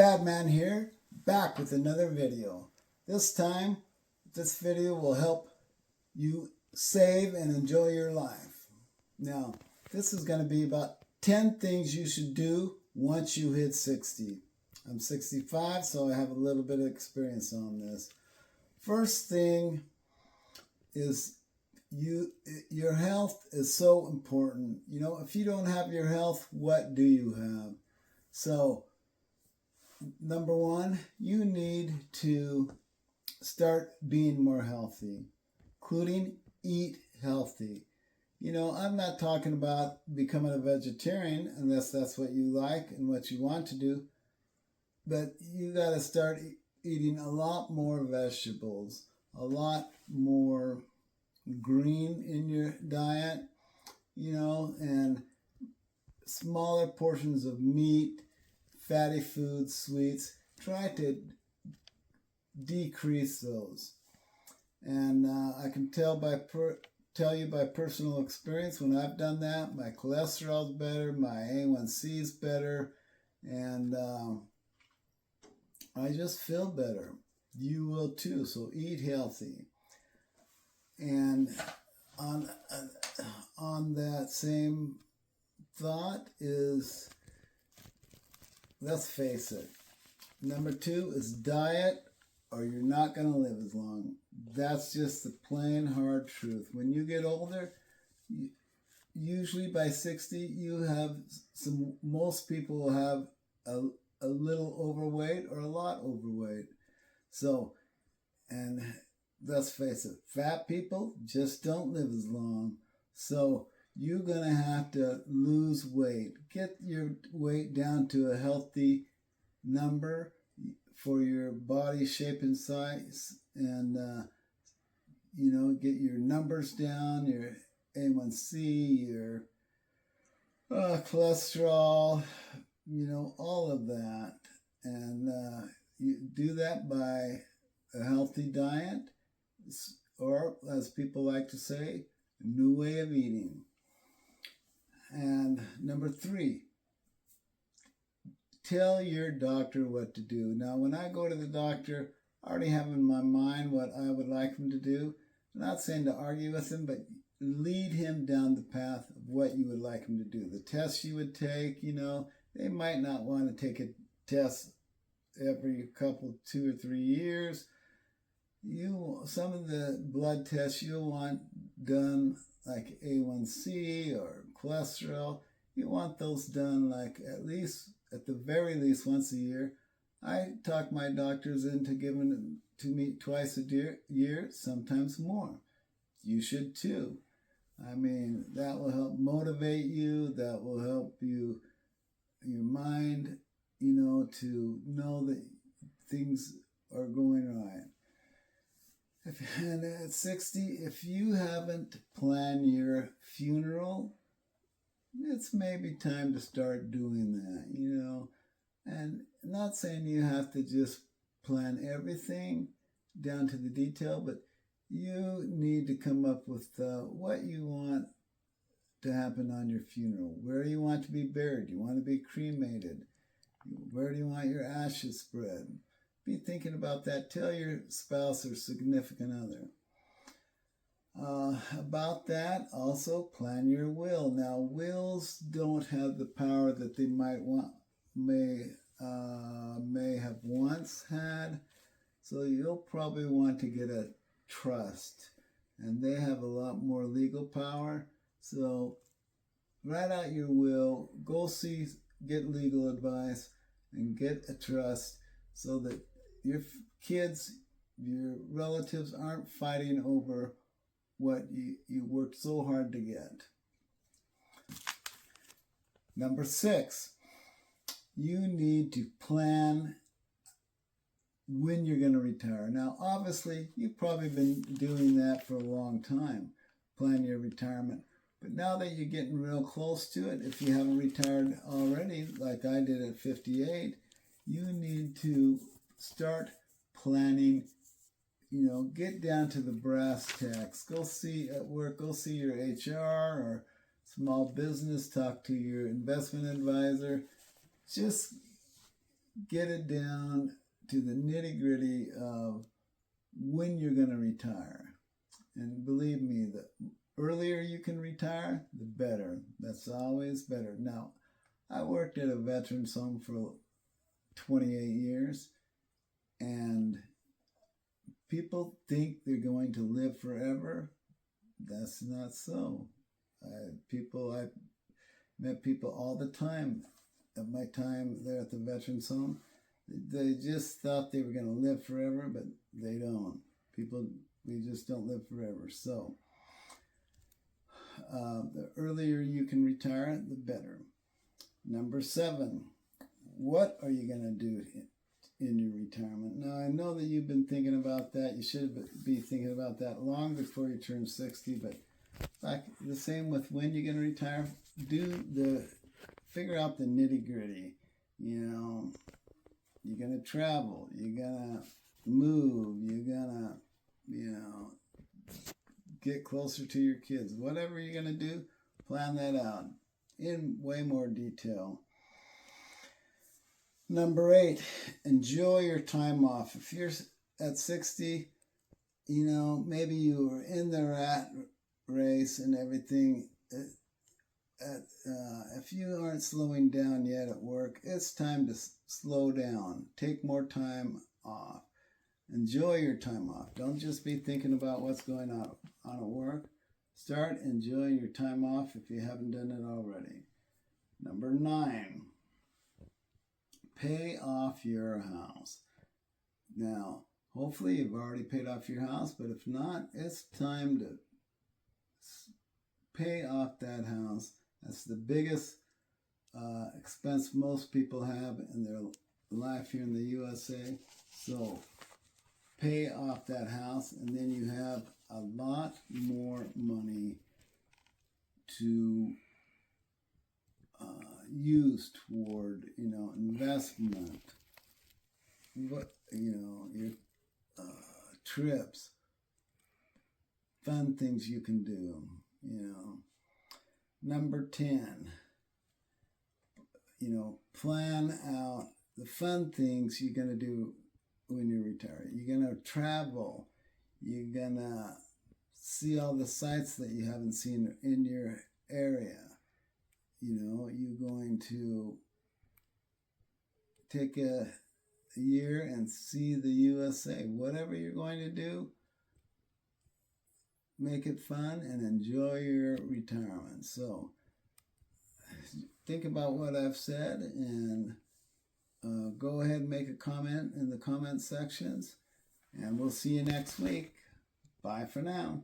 Padman here, back with another video. This time, this video will help you save and enjoy your life. Now, this is going to be about 10 things you should do once you hit 60. I'm 65, so I have a little bit of experience on this. First thing is your health is so important. You know, if you don't have your health, what do you have? So, number one, you need to start being more healthy, including eat healthy. You know, I'm not talking about becoming a vegetarian unless that's what you like and what you want to do, but you got to start eating a lot more vegetables, a lot more green in your diet, you know, and smaller portions of meat, fatty foods, sweets. Try to decrease those. And I can tell you by personal experience, when I've done that, my cholesterol's better, my A1C is better, and I just feel better. You will too, so eat healthy. And on that same thought is, let's face it, number two is diet, or you're not going to live as long. That's just the plain hard truth. When you get older, usually by 60, most people will have a little overweight or a lot overweight. So, and let's face it, fat people just don't live as long. So you're going to have to lose weight. Get your weight down to a healthy number for your body shape and size, and you know, get your numbers down, your A1C, your cholesterol, you know, all of that. And you do that by a healthy diet, or as people like to say, a new way of eating. And number three, tell your doctor what to do. Now, when I go to the doctor, I already have in my mind what I would like him to do. I'm not saying to argue with him, but lead him down the path of what you would like him to do. The tests you would take, you know, they might not want to take a test every couple, 2 or 3 years. Some of the blood tests you'll want done, like A1C or cholesterol, you want those done like at the very least once a year. I talk my doctors into giving them to me twice a year, sometimes more. You should too. I mean, that will help motivate you. That will help you, your mind, you know, to know that things are going right. And at 60, if you haven't planned your funeral, it's maybe time to start doing that, you know. And not saying you have to just plan everything down to the detail, but you need to come up with what you want to happen on your funeral. Where do you want to be buried? Do you want to be cremated? Where do you want your ashes spread? Be thinking about that. Tell your spouse or significant other. About that, also plan your will. Now, wills don't have the power that they may have once had, so you'll probably want to get a trust, and they have a lot more legal power. So write out your will, get legal advice, and get a trust so that your kids, your relatives aren't fighting over what you worked so hard to get. Number 6, you need to plan when you're going to retire. Now, obviously, you've probably been doing that for a long time, plan your retirement. But now that you're getting real close to it, if you haven't retired already, like I did at 58, you need to start planning. You know, get down to the brass tacks. Go see at work, go see your HR or small business, talk to your investment advisor. Just get it down to the nitty-gritty of when you're going to retire. And believe me, the earlier you can retire, the better. That's always better. Now, I worked at a veterans home for 28 years, and people think they're going to live forever. That's not so. I met people all the time at my time there at the veterans home. They just thought they were going to live forever, but they don't. We just don't live forever. So the earlier you can retire, the better. Number 7, what are you going to do in your retirement? Now, I know that you've been thinking about that. You should be thinking about that long before you turn 60, but like the same with when you're going to retire. Figure out the nitty-gritty. You're going to travel. You're going to move. You're going to, get closer to your kids. Whatever you're going to do, plan that out in way more detail. Number 8, enjoy your time off. If you're at 60, maybe you were in the rat race and everything. If you aren't slowing down yet at work, it's time to slow down. Take more time off. Enjoy your time off. Don't just be thinking about what's going on at work. Start enjoying your time off if you haven't done it already. Number 9, pay off your house. Now, hopefully you've already paid off your house, but if not, it's time to pay off that house. That's the biggest expense most people have in their life here in the USA. So pay off that house, and then you have a lot more money to use toward, investment, your trips, fun things you can do, Number 10, plan out the fun things you're going to do when you retire. You're going to travel. You're going to see all the sites that you haven't seen in your area. You're going to take a year and see the USA. Whatever you're going to do, make it fun and enjoy your retirement. So think about what I've said and go ahead and make a comment in the comment sections. And we'll see you next week. Bye for now.